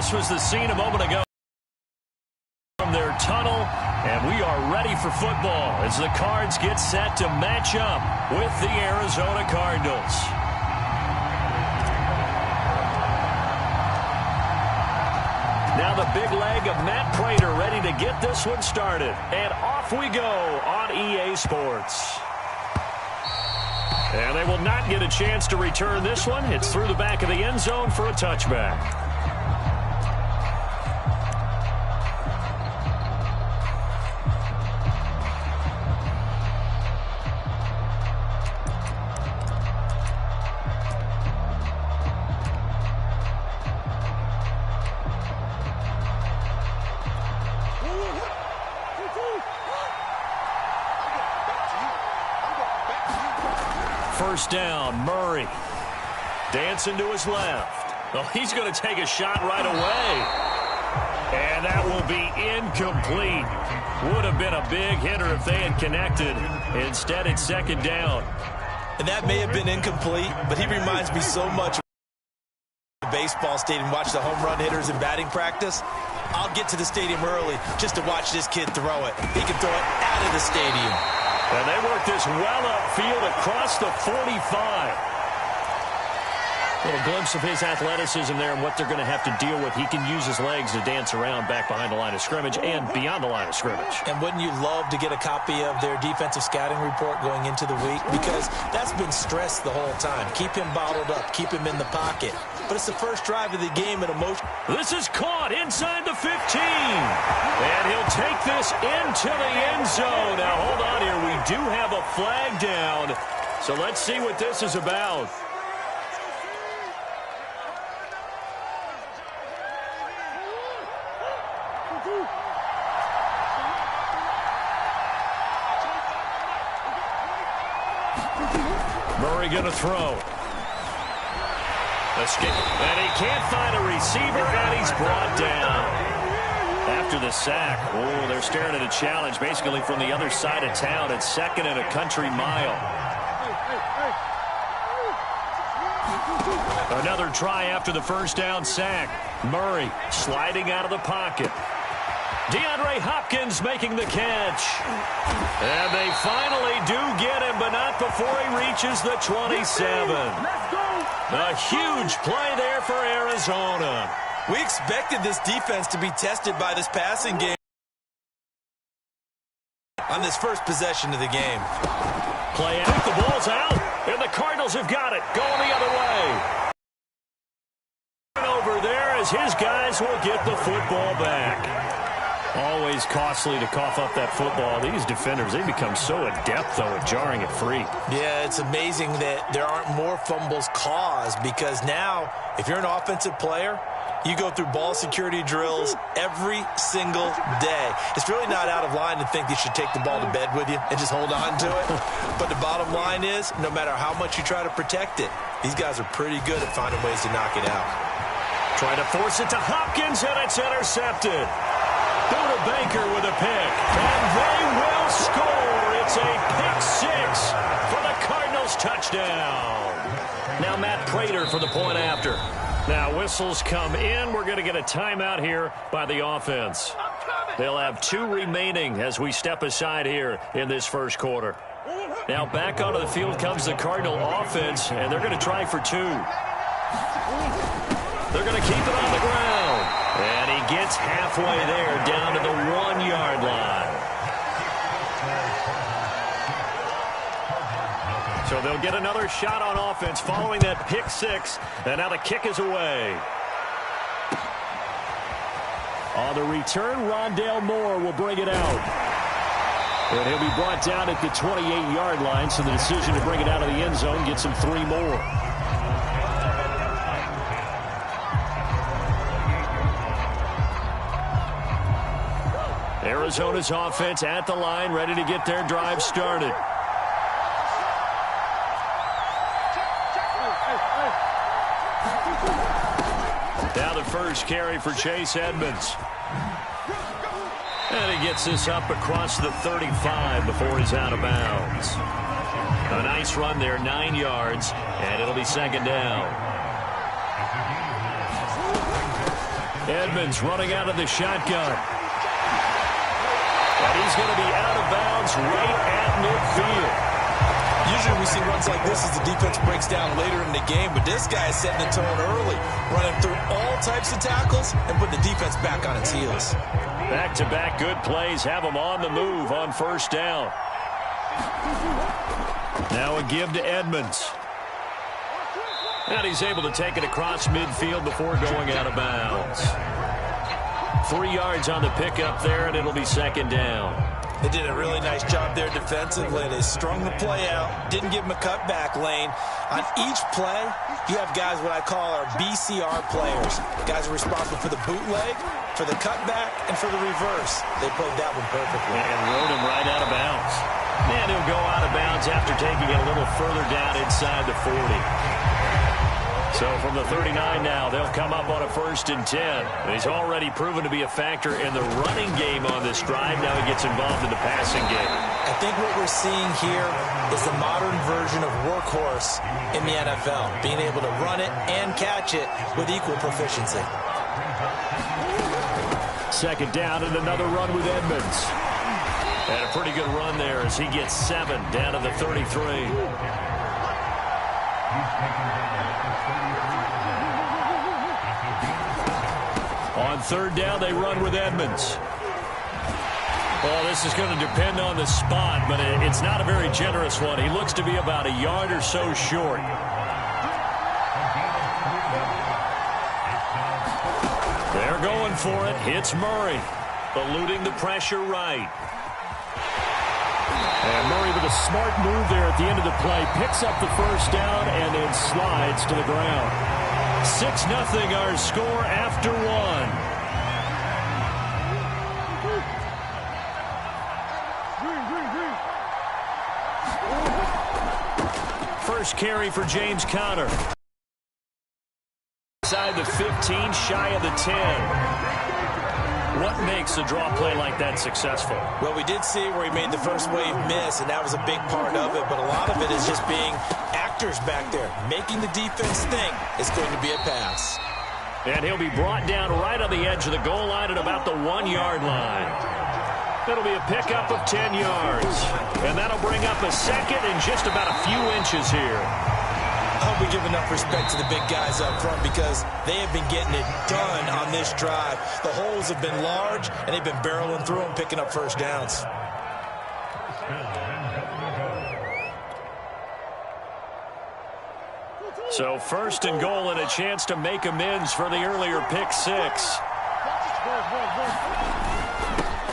this was the scene a moment ago from their tunnel, and we are ready for football as the Cards get set to match up with the Arizona Cardinals. Now the big leg of Matt Prater ready to get this one started. And off we go on EA Sports. And they will not get a chance to return this one. It's through the back of the end zone for a touchback. First down, Murray. Dancing to his left. Oh, he's going to take a shot right away. And that will be incomplete. Would have been a big hitter if they had connected. Instead, it's second down. And that may have been incomplete, but he reminds me so much of the baseball stadium. Watch the home run hitters in batting practice. I'll get to the stadium early just to watch this kid throw it. He can throw it out of the stadium. And they work this well upfield across the 45. A little glimpse of his athleticism there and what they're going to have to deal with. He can use his legs to dance around back behind the line of scrimmage and beyond the line of scrimmage. And wouldn't you love to get a copy of their defensive scouting report going into the week? Because that's been stressed the whole time. Keep him bottled up. Keep him in the pocket. But it's the first drive of the game and emotion. This is caught inside the 15. And he'll take this into the end zone. Now, hold on here. We do have a flag down. So let's see what this is about. Murray going to throw. Escape. And he can't find a receiver, and he's brought down. After the sack, oh, they're staring at a challenge basically from the other side of town. It's second and a country mile. Another try after the first down sack. Murray sliding out of the pocket. DeAndre Hopkins making the catch. And they finally do get him, but not before he reaches the 27. A huge play there for Arizona. We expected this defense to be tested by this passing game on this first possession of the game. Play out. The ball's out, and the Cardinals have got it. Going the other way. Over there as his guys will get the football back. Always costly to cough up that football. These defenders, they become so adept, though, at jarring it free. Yeah, it's amazing that there aren't more fumbles caused because now, if you're an offensive player, you go through ball security drills every single day. It's really not out of line to think you should take the ball to bed with you and just hold on to it. But the bottom line is, no matter how much you try to protect it, these guys are pretty good at finding ways to knock it out. Trying to force it to Hopkins, and it's intercepted. Buda Baker with a pick, and they will score. It's a pick six for the Cardinals touchdown. Now Matt Prater for the point after. Now whistles come in. We're going to get a timeout here by the offense. They'll have 2 remaining as we step aside here in this first quarter. Now back onto the field comes the Cardinal offense, and they're going to try for 2. They're going to keep it on the ground. And he gets halfway there down to the 1-yard line. So they'll get another shot on offense following that pick six. And now the kick is away. On the return, Rondale Moore will bring it out. And he'll be brought down at the 28-yard line. So the decision to bring it out of the end zone gets him 3 more. Arizona's offense at the line, ready to get their drive started. Now the first carry for Chase Edmonds. And he gets this up across the 35 before he's out of bounds. A nice run there, 9 yards, and it'll be second down. Edmonds running out of the shotgun. And he's going to be out of bounds right at midfield. Usually we see runs like this as the defense breaks down later in the game, but this guy is setting the tone early, running through all types of tackles and putting the defense back on its heels. Back-to-back good plays have him on the move on first down. Now a give to Edmonds. And he's able to take it across midfield before going out of bounds. 3 yards on the pickup there, and it'll be second down. They did a really nice job there defensively. They strung the play out, didn't give him a cutback lane. On each play, you have guys what I call our BCR players. Guys are responsible for the bootleg, for the cutback, and for the reverse. They played that one perfectly. And rode him right out of bounds. And he'll go out of bounds after taking it a little further down inside the 40. So from the 39 now, they'll come up on a 1st and 10. He's already proven to be a factor in the running game on this drive. Now he gets involved in the passing game. I think what we're seeing here is the modern version of workhorse in the NFL, being able to run it and catch it with equal proficiency. Second down and another run with Edmonds. And a pretty good run there as he gets 7 down to the 33. On third down, they run with Edmonds. Well, this is going to depend on the spot, but it's not a very generous one. He looks to be about a yard or so short. They're going for it. Hits Murray, eluding the pressure right. And Murray with a smart move there at the end of the play. Picks up the first down and then slides to the ground. 6-0 our score after 1. First carry for James Conner. Inside the 15, shy of the 10. What makes a draw play like that successful? Well, we did see where he made the first wave miss, and that was a big part of it. But a lot of it is just being actors back there, making the defense think it's going to be a pass. And he'll be brought down right on the edge of the goal line at about the 1-yard line. It'll be a pickup of 10 yards. And that'll bring up a second and just about a few inches here. I hope we give enough respect to the big guys up front because they have been getting it done on this drive. The holes have been large, and they've been barreling through them, picking up first downs. So first and goal and a chance to make amends for the earlier pick 6.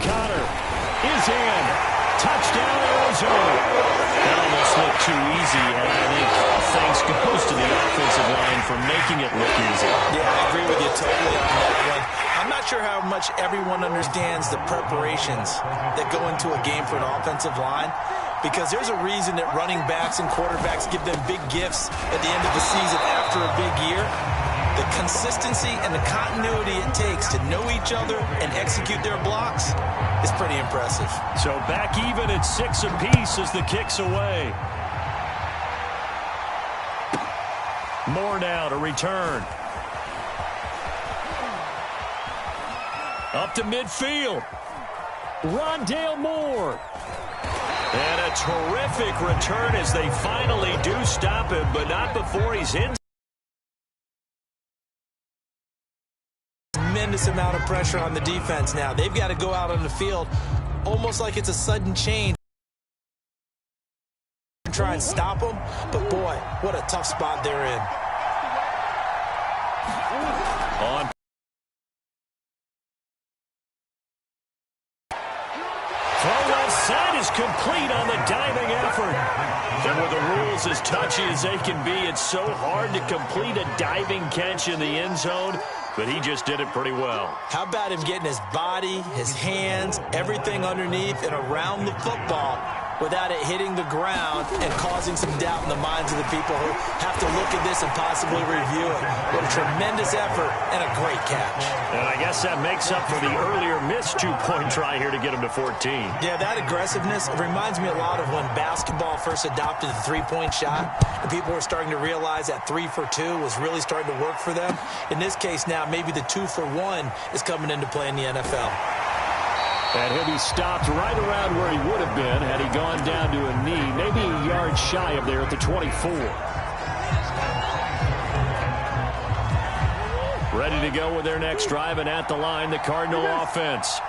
Conner is in. Touchdown, Arizona. That almost looked too easy, and I think thanks goes to the offensive line for making it look easy. Yeah, I agree with you totally on that one. I'm not sure how much everyone understands the preparations that go into a game for an offensive line, because there's a reason that running backs and quarterbacks give them big gifts at the end of the season after a big year. The consistency and the continuity it takes to know each other and execute their blocks is pretty impressive. So back even at 6 apiece as the kick's away. Moore now to return. Up to midfield. Rondale Moore. And a terrific return as they finally do stop him, but not before he's in. Tremendous amount of pressure on the defense now. They've got to go out on the field almost like it's a sudden change. Try and stop them, but boy, what a tough spot they're in. On. Throw left side is complete on the diving effort. And with the rules as touchy as they can be, it's so hard to complete a diving catch in the end zone. But he just did it pretty well. How about him getting his body, his hands, everything underneath and around the football without it hitting the ground and causing some doubt in the minds of the people who have to look at this and possibly review it. What a tremendous effort and a great catch. And I guess that makes up for the earlier missed two-point try here to get him to 14. Yeah, that aggressiveness reminds me a lot of when basketball first adopted the three-point shot, and people were starting to realize that 3 for 2 was really starting to work for them. In this case now, maybe the 2 for 1 is coming into play in the NFL. And he'll be stopped right around where he would have been had he gone down to a knee, maybe a yard shy of there at the 24. Ready to go with their next drive, and at the line, the Cardinal offense.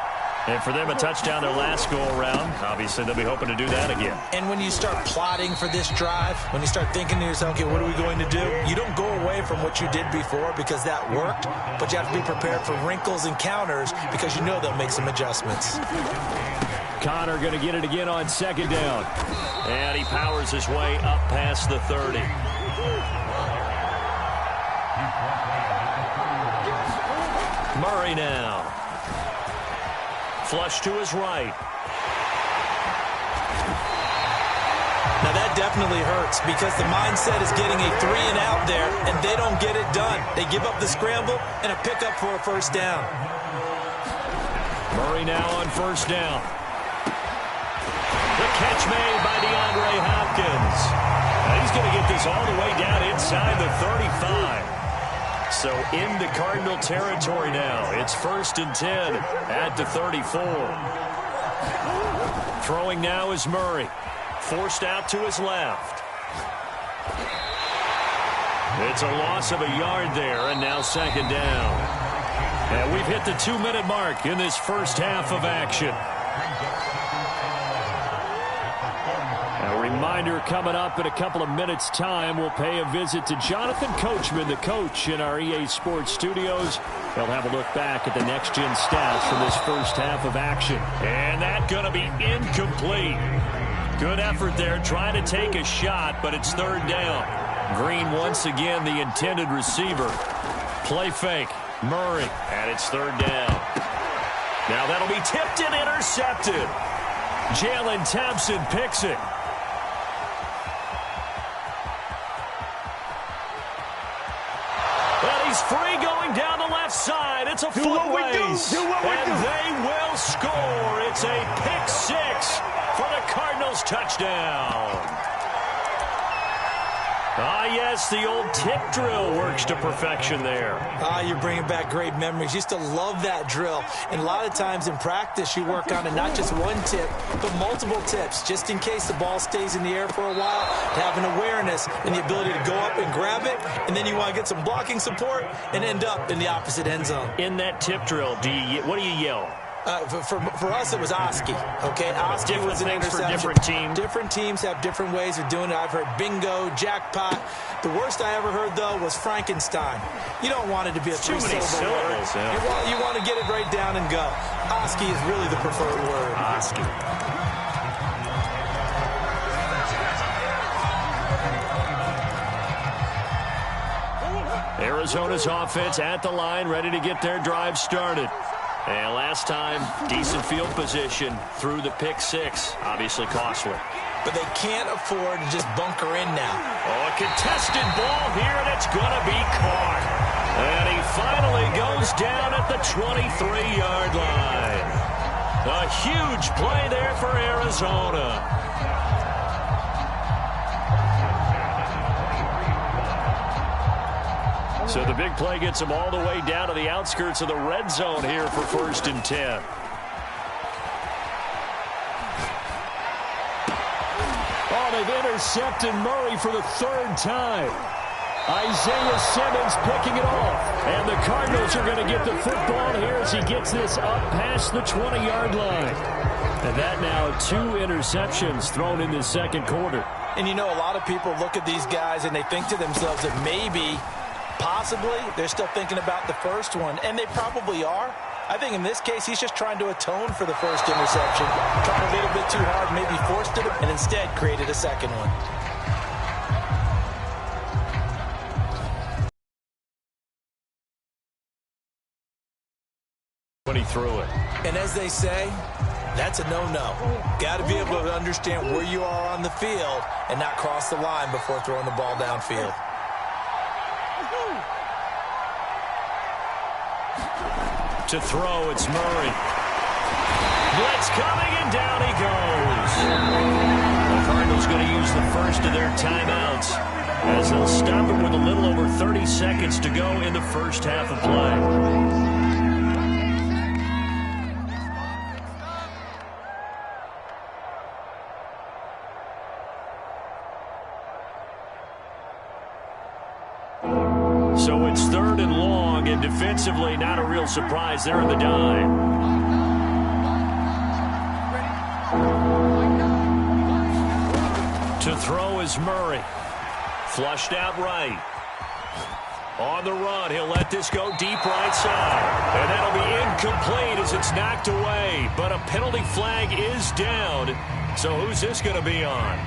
And for them, a touchdown their last go-around. Obviously, they'll be hoping to do that again. And when you start plotting for this drive, when you start thinking to yourself, okay, what are we going to do? You don't go away from what you did before because that worked, but you have to be prepared for wrinkles and counters because you know they'll make some adjustments. Connor going to get it again on second down. And he powers his way up past the 30. Murray now. Flush to his right. Now that definitely hurts because the mindset is getting a 3 and out there, and they don't get it done. They give up the scramble and a pickup for a first down. Murray now on first down. The catch made by DeAndre Hopkins. Now he's going to get this all the way down inside the 35. So into Cardinal territory now. It's 1st and 10 at the 34. Throwing now is Murray. Forced out to his left. It's a loss of a yard there, and now second down. And we've hit the 2-minute mark in this first half of action. A reminder coming up in a couple of minutes' time. We'll pay a visit to Jonathan Coachman, the coach in our EA Sports studios. They'll have a look back at the next-gen stats from this first half of action. And that's going to be incomplete. Good effort there, trying to take a shot, but it's third down. Green once again the intended receiver. Play fake. Murray, and it's third down. Now that'll be tipped and intercepted. Jalen Thompson picks it. And he's free going down the left side. It's a foot race. And they will score. It's a pick 6 for the Cardinals touchdown. Ah, yes, the old tip drill works to perfection there. Ah, you're bringing back great memories. Used to love that drill. And a lot of times in practice, you work on it, not just one tip, but multiple tips, just in case the ball stays in the air for a while, to have an awareness and the ability to go up and grab it, and then you want to get some blocking support and end up in the opposite end zone. In that tip drill, what do you yell? For us, it was Oski. Okay, Oski was an interception. For different teams. Different teams have different ways of doing it. I've heard bingo, jackpot. The worst I ever heard, though, was Frankenstein. You don't want it to be a three-syllable word. Yeah. You want to get it right down and go. Oski is really the preferred word. Oski. Arizona's offense at the line, ready to get their drive started. And last time, decent field position through the pick 6. Obviously costly. But they can't afford to just bunker in now. Oh, a contested ball here, and it's going to be caught. And he finally goes down at the 23-yard line. A huge play there for Arizona. So the big play gets them all the way down to the outskirts of the red zone here for 1st and 10. Oh, they've intercepted Murray for the 3rd time. Isaiah Simmons picking it off. And the Cardinals are going to get the football here as he gets this up past the 20-yard line. And that now 2 interceptions thrown in the second quarter. And you know, a lot of people look at these guys and they think to themselves that maybe, possibly, they're still thinking about the first one. And they probably are. I think in this case, he's just trying to atone for the first interception. Tried a little bit too hard, maybe forced it, and instead created a second one. when he threw it. And as they say, that's a no-no. Got to be able to understand where you are on the field and not cross the line before throwing the ball downfield. To throw, it's Murray. Blitz coming, and down he goes. The Cardinals going to use the first of their timeouts as they'll stop it with a little over 30 seconds to go in the first half of play. So it's 3rd and long, and defensively not a real surprise there in the dime. To throw is Murray. Flushed out right. On the run, he'll let this go deep right side. And that'll be incomplete as it's knocked away. But a penalty flag is down. So who's this going to be on?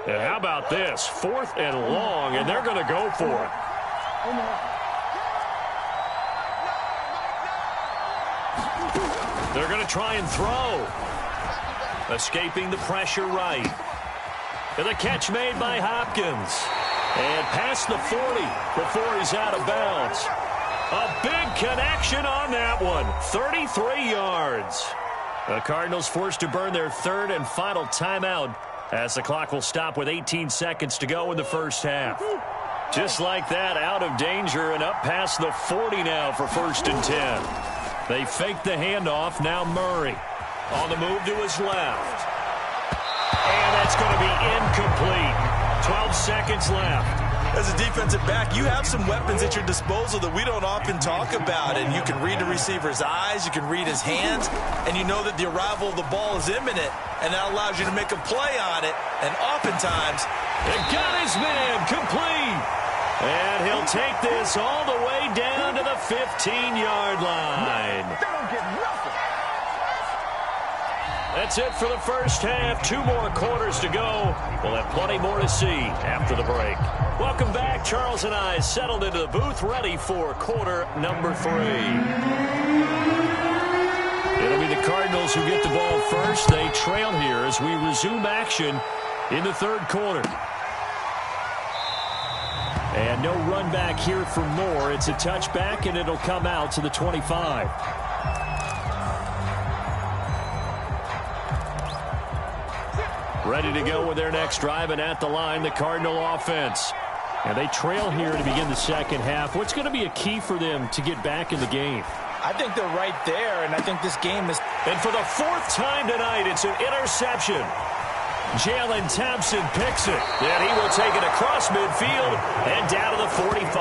How about this? 4th and long, and they're going to go for it. They're going to try and throw. Escaping the pressure right. And the catch made by Hopkins. And past the 40 before he's out of bounds. A big connection on that one. 33 yards. The Cardinals forced to burn their 3rd and final timeout, as the clock will stop with 18 seconds to go in the first half. Just like that, out of danger and up past the 40 now for 1st and 10. They fake the handoff. Now Murray on the move to his left. And that's going to be incomplete. 12 seconds left. As a defensive back, you have some weapons at your disposal that we don't often talk about. And you can read the receiver's eyes, you can read his hands, and you know that the arrival of the ball is imminent, and that allows you to make a play on it. And oftentimes, they got his man complete. And he'll take this all the way down to the 15-yard line. That's it for the first half. 2 more quarters to go. We'll have plenty more to see after the break. Welcome back. Charles and I settled into the booth, ready for quarter number 3. It'll be the Cardinals who get the ball first. They trail here as we resume action in the 3rd quarter. And no run back here for Moore. It's a touchback, and it'll come out to the 25. Ready to go with their next drive, and at the line, the Cardinal offense. And they trail here to begin the second half. What's going to be a key for them to get back in the game? I think they're right there, and I think this game is... And for the 4th time tonight, it's an interception. Jalen Thompson picks it. And he will take it across midfield and down to the 45.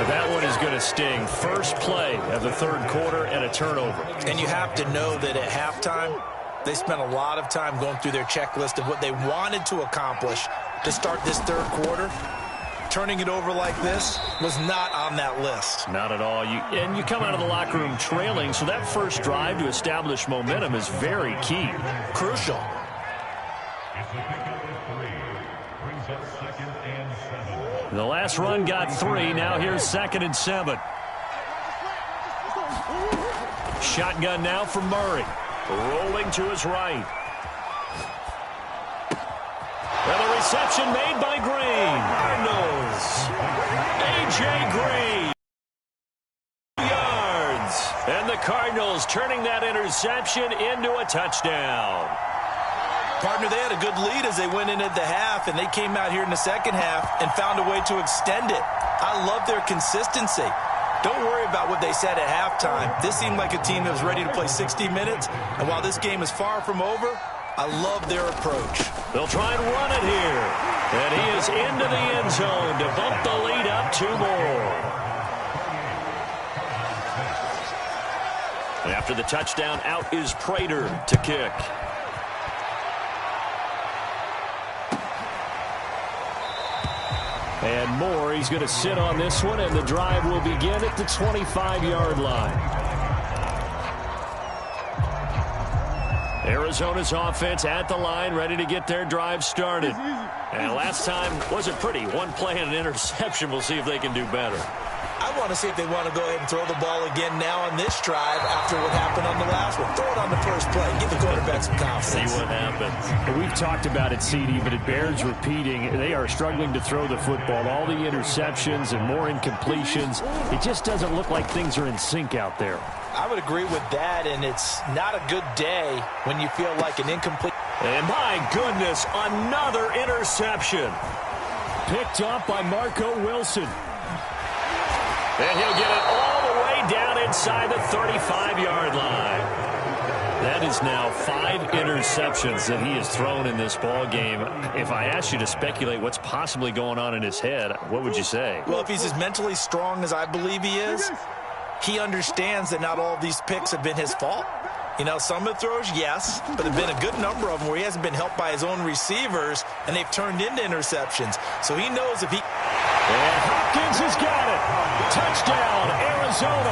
That one is going to sting. First play of the 3rd quarter and a turnover. And you have to know that at halftime, they spent a lot of time going through their checklist of what they wanted to accomplish to start this 3rd quarter. Turning it over like this was not on that list. Not at all. And you come out of the locker room trailing, so that first drive to establish momentum is very key. Crucial. The last run got 3. Now here's 2nd and 7. Shotgun now for Murray. Rolling to his right. And the reception made by Green. Cardinals. A.J. Green. Yards. And the Cardinals turning that interception into a touchdown. Partner, they had a good lead as they went into the half, and they came out here in the second half and found a way to extend it. I love their consistency. Don't worry about what they said at halftime. This seemed like a team that was ready to play 60 minutes, and while this game is far from over, I love their approach. They'll try and run it here, and he is into the end zone to bump the lead up 2 more. And after the touchdown, out is Prater to kick. And Moore, he's going to sit on this one, and the drive will begin at the 25-yard line. Arizona's offense at the line, ready to get their drive started. And last time wasn't pretty. One play and an interception. We'll see if they can do better. I want to see if they want to go ahead and throw the ball again now on this drive after what happened on the last one. Throw it on the first play. Give the quarterback some confidence. See what happens. We've talked about it, CD, but it bears repeating. They are struggling to throw the football. All the interceptions and more incompletions. It just doesn't look like things are in sync out there. I would agree with that, and it's not a good day when you feel like an incomplete. And my goodness, another interception. Picked up by Marco Wilson. And he'll get it all the way down inside the 35-yard line. That is now 5 interceptions that he has thrown in this ball game. If I asked you to speculate what's possibly going on in his head, what would you say? Well, if he's as mentally strong as I believe he is, he understands that not all of these picks have been his fault. You know, some of the throws, yes, but there have been a good number of them where he hasn't been helped by his own receivers, and they've turned into interceptions. So he knows if he... And Hopkins has got it. Touchdown, Arizona.